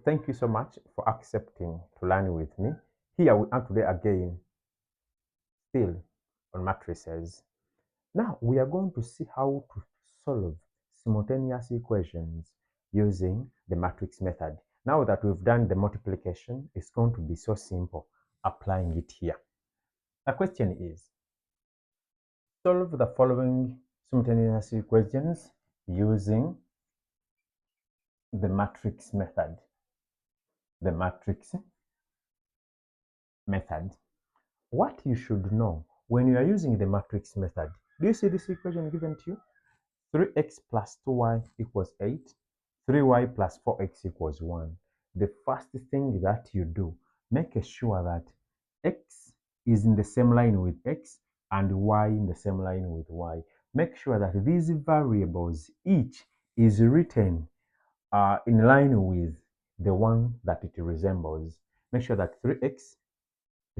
Thank you so much for accepting to learn with me. Here we are today again, still on matrices. Now we are going to see how to solve simultaneous equations using the matrix method. Now that we've done the multiplication, it's going to be so simple applying it here. The question is, solve the following simultaneous equations using the matrix method. The matrix method. What you should know when you are using the matrix method, do you see this equation given to you? 3x plus 2y equals 8, 3y plus 4x equals 1. The first thing that you do, make sure that x is in the same line with x and y in the same line with y. Make sure that these variables, each is written in line with the one that it resembles. Make sure that 3x,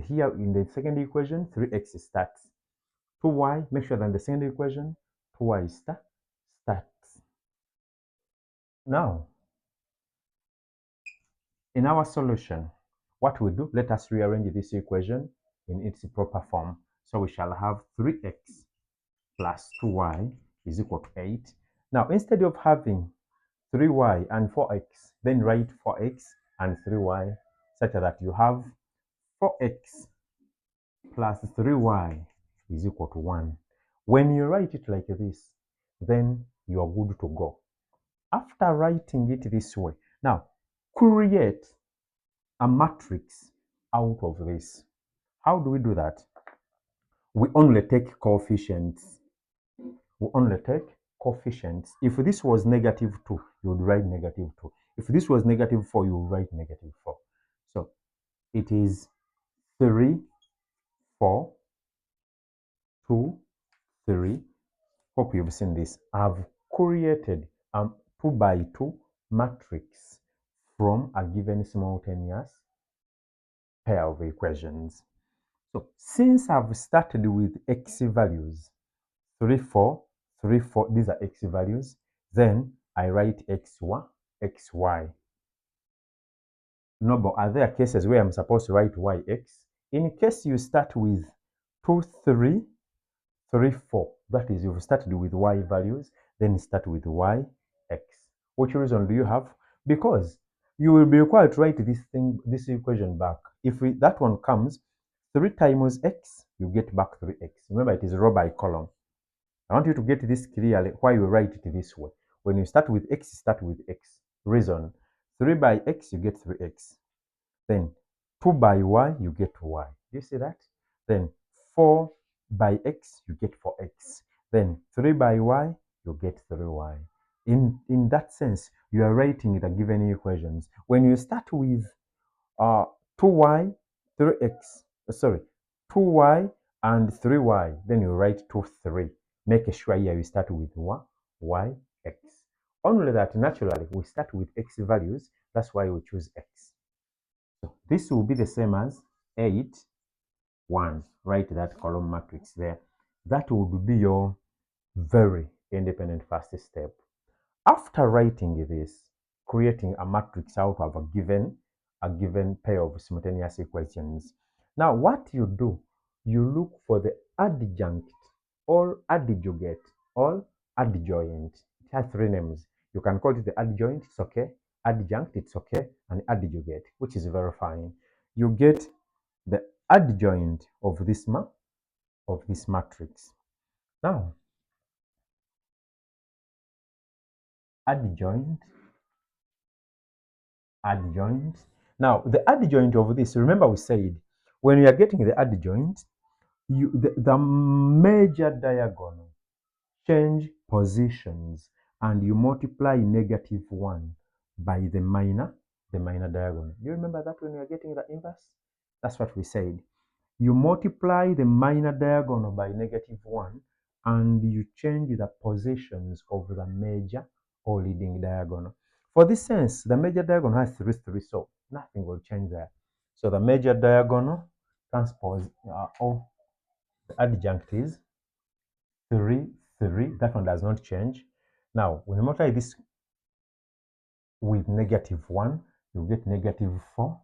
here in the second equation, 3x starts. 2y, make sure that in the second equation, 2y starts. Now, in our solution, what we do, let us rearrange this equation in its proper form. So we shall have 3x plus 2y is equal to 8. Now, instead of having 3y and 4x, then write 4x and 3y, such that you have 4x plus 3y is equal to 1. When you write it like this, then you are good to go. After writing it this way, now create a matrix out of this. How do we do that? We only take coefficients. We only take coefficients. If this was negative 2, you would write negative 2. If this was negative 4, you would write negative 4. So it is 3, 4, 2, 3. Hope you've seen this. I've created a 2 by 2 matrix from a given simultaneous pair of equations. So since I've started with x values, 3, 4, 3, 4, these are x values, then I write xy, xy. No, but are there cases where I'm supposed to write yx? In case you start with 2, 3, 3, 4, that is, you've started with y values, then start with yx. Which reason do you have? Because you will be required to write this equation back. If that one comes, 3 times x, you get back 3x. Remember, it is row by column. I want you to get this clearly why you write it this way. When you start with x, start with x. Reason, 3 by x, you get 3x. Then 2 by y, you get y. Do you see that? Then 4 by x, you get 4x. Then 3 by y, you get 3y. In that sense, you are writing the given equations. When you start with 2y, 3x, sorry, 2y and 3y, then you write 2, 3. Make sure here you start with y, x. Only that naturally we start with x values, that's why we choose x. So this will be the same as 8, 1. Write that column matrix there. That would be your very independent first step. After writing this, creating a matrix out of a given pair of simultaneous equations. Now what you do, you look for the adjunct or adjugate or adjoint. It has 3 names. You can call it the adjoint, it's okay. Adjunct, it's okay. And adjugate, which is very fine. You get the adjoint of this matrix. Now, adjoint. Now, the adjoint of this, remember we said, when you are getting the adjoint, the major diagonal change positions and you multiply -1 by the minor diagonal. Do you remember that when you are getting the inverse? That's what we said. You multiply the minor diagonal by -1 and you change the positions of the major or leading diagonal. For this sense, the major diagonal has 3, 3, so nothing will change there. So the major diagonal transpose of the adjunct is 3, 3. That one does not change. Now, when you multiply this with -1, you get -4,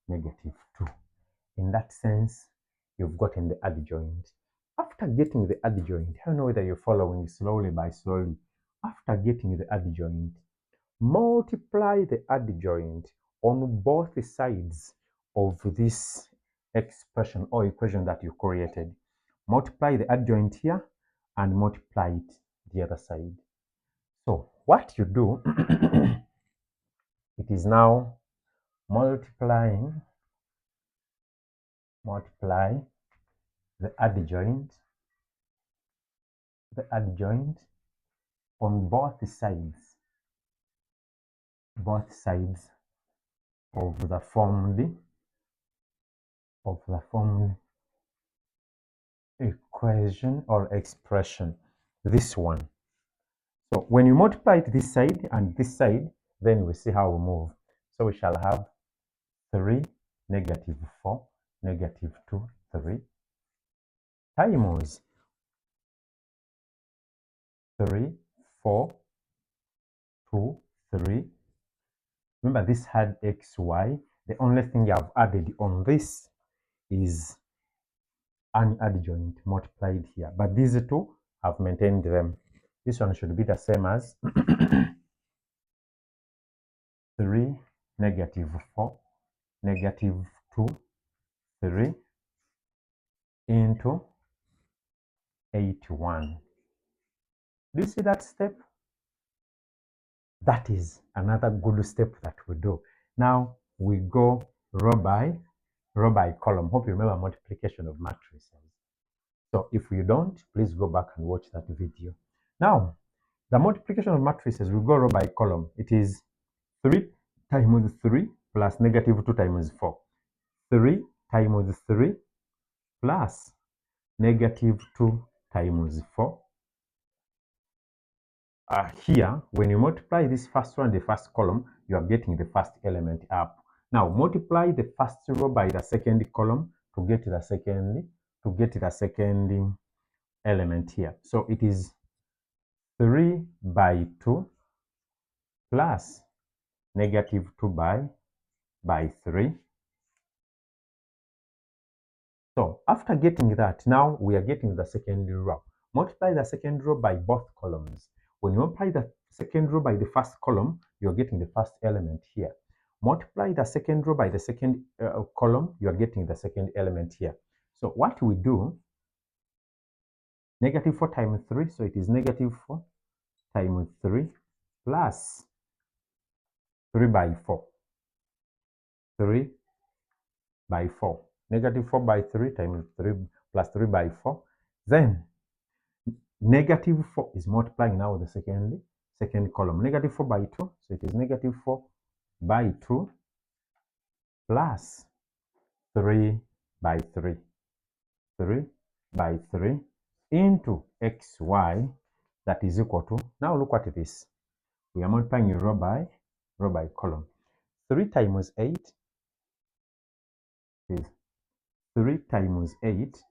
-2. In that sense, you've gotten the adjoint. After getting the adjoint, I don't know whether you're following slowly by slowly. After getting the adjoint, multiply the adjoint on both sides of this expression or equation that you created. Multiply the adjoint here and multiply it the other side. So what you do, it is now multiply the adjoint on both sides of the formed equation or expression, this one. So when you multiply it this side and this side, then we see how we move. So we shall have 3, -4, -2, 3 times 3, 4, 2, 3. Remember, this had x, y. The only thing you have added on this is an adjoint multiplied here. But these two, I've maintained them. This one should be the same as 3, -4, -2, 3 into 81. Do you see that step? That is another good step that we do. Now we go row by column. Hope you remember multiplication of matrices. So if you don't, please go back and watch that video. Now, the multiplication of matrices, we go row by column. It is 3 times 3 plus -2 times 4. 3 times 3 plus -2 times 4. Here, when you multiply this first one, the first column, you are getting the first element up. Now, multiply the first row by the second column to get the second element here. So it is 3 by 2 plus -2 by 3. So after getting that, now we are getting the second row. Multiply the second row by both columns. When you multiply the second row by the first column, you're getting the first element here. Multiply the second row by the second column, you are getting the second element here. So what we do, -4 times 3, so it is -4 times 3 plus 3 by 4. 3 by 4. -4 by 3 times 3 plus 3 by 4. Then -4 is multiplying now the second column. -4 by 2, so it is -4 by 2 plus 3 by 3. 3 by 3 into xy, that is equal to, now look at this. We are multiplying row by column. 3 times 8 is 3 times 8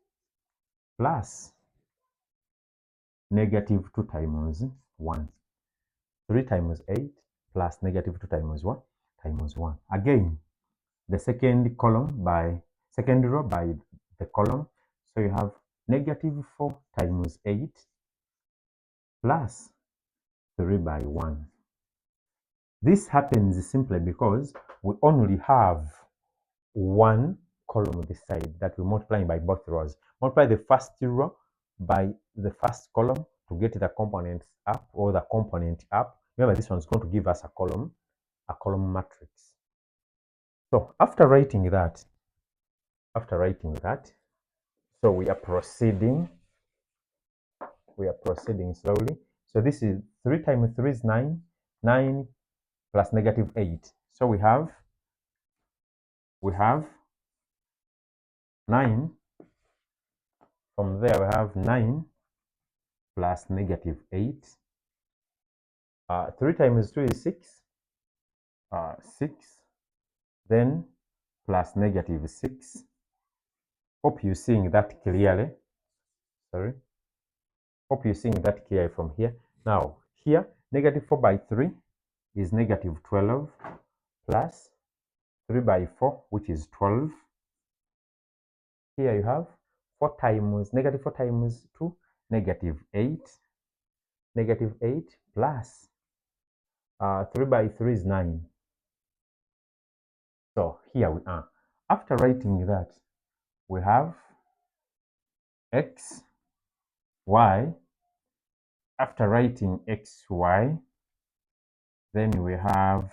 plus -2 times 1. 3 times 8 plus -2 times 1 times 1. Again, the second row by the column. So you have -4 times 8 plus 3 by 1. This happens simply because we only have one column on this side that we're multiplying by both rows. Multiply the first row by the first column to get the components up, or the component up. Remember, this one's going to give us a column matrix. So after writing that, so we are proceeding slowly. So this is 3 times 3 is 9, 9 plus -8. So we have 9. From there we have 9 plus -8. 3 times 2 is 6. 6. Then plus -6. Hope you're seeing that clearly. Hope you're seeing that clearly from here. Now, here, -4 by 3 is -12 plus 3 by 4, which is 12. Here you have 4 times, negative 4 times 2, negative 8. Negative 8 plus 3 by 3 is 9. So here we are. After writing that, we have x, y. After writing x, y, then we have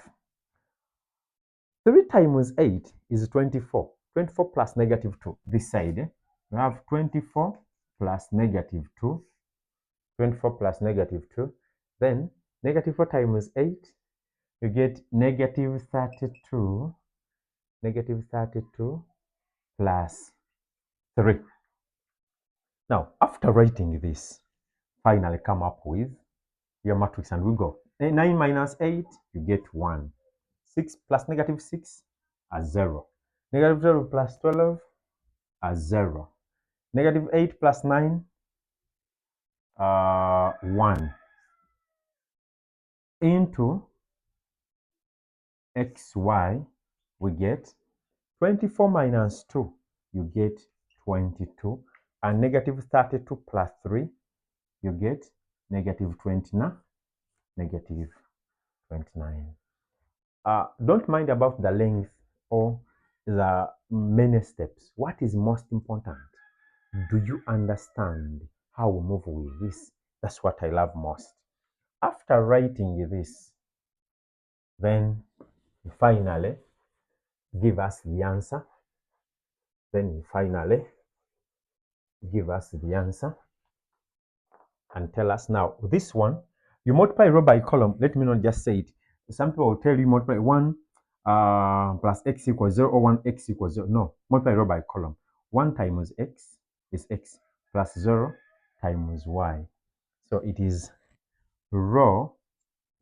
3 times 8 is 24. 24 plus negative 2. This side, we have 24 plus negative 2. 24 plus negative 2. Then negative 4 times 8, you get negative 32. Negative 32 plus 3. Now, after writing this, finally come up with your matrix and we go. 9 minus 8, you get 1. 6 plus negative 6, a 0. Negative 12 plus 12, a 0. Negative 8 plus 9, 1. Into xy, we get 24 minus 2, you get 22. And negative 32 plus 3, you get negative 29. Negative 29. Don't mind about the length or the many steps. What is most important? Do you understand how we move with this? That's what I love most. After writing this, then you finally give us the answer. Then you finally give us the answer and tell us now. This one, you multiply row by column. Let me not just say it. Some people will tell you multiply 1 plus x equals 0 or 1x equals 0. No, multiply row by column. 1 times x is x plus 0 times y. So it is row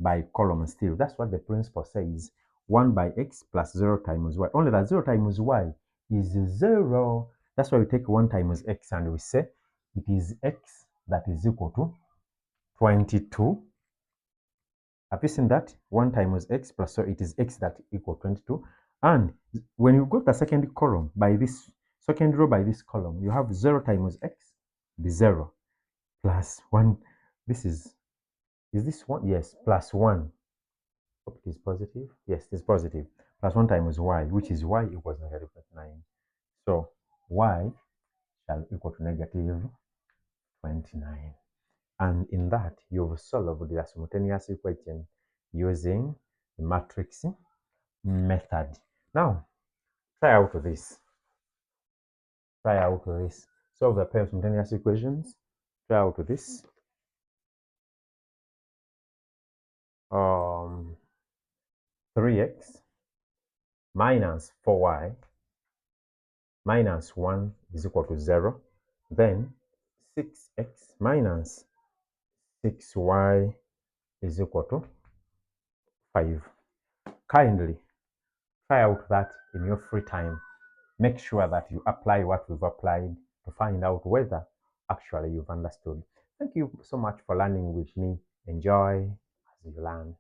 by column still. That's what the principle says. 1 by x plus 0 times y. Only that 0 times y is 0. That's why we take 1 times x and we say it is x that is equal to 22. Have you seen that? 1 times x plus, so it is x that equal 22. And when you go to the second column by this second row by this column, you have 0 times x, the 0 plus 1. This is this 1? Yes, plus 1. Hope it is positive. Yes, it is positive. Plus 1 times y, which is y equals negative 29. So y shall equal to negative 29. And in that, you've solved the simultaneous equation using the matrix method. Now, try out this. Try out this. Solve the pair of simultaneous equations. Try out this. 3x minus 4y minus 1 is equal to 0. Then 6x minus 6y is equal to 5. Kindly try out that in your free time. Make sure that you apply what we've applied to find out whether actually you've understood. Thank you so much for learning with me. Enjoy as you learn.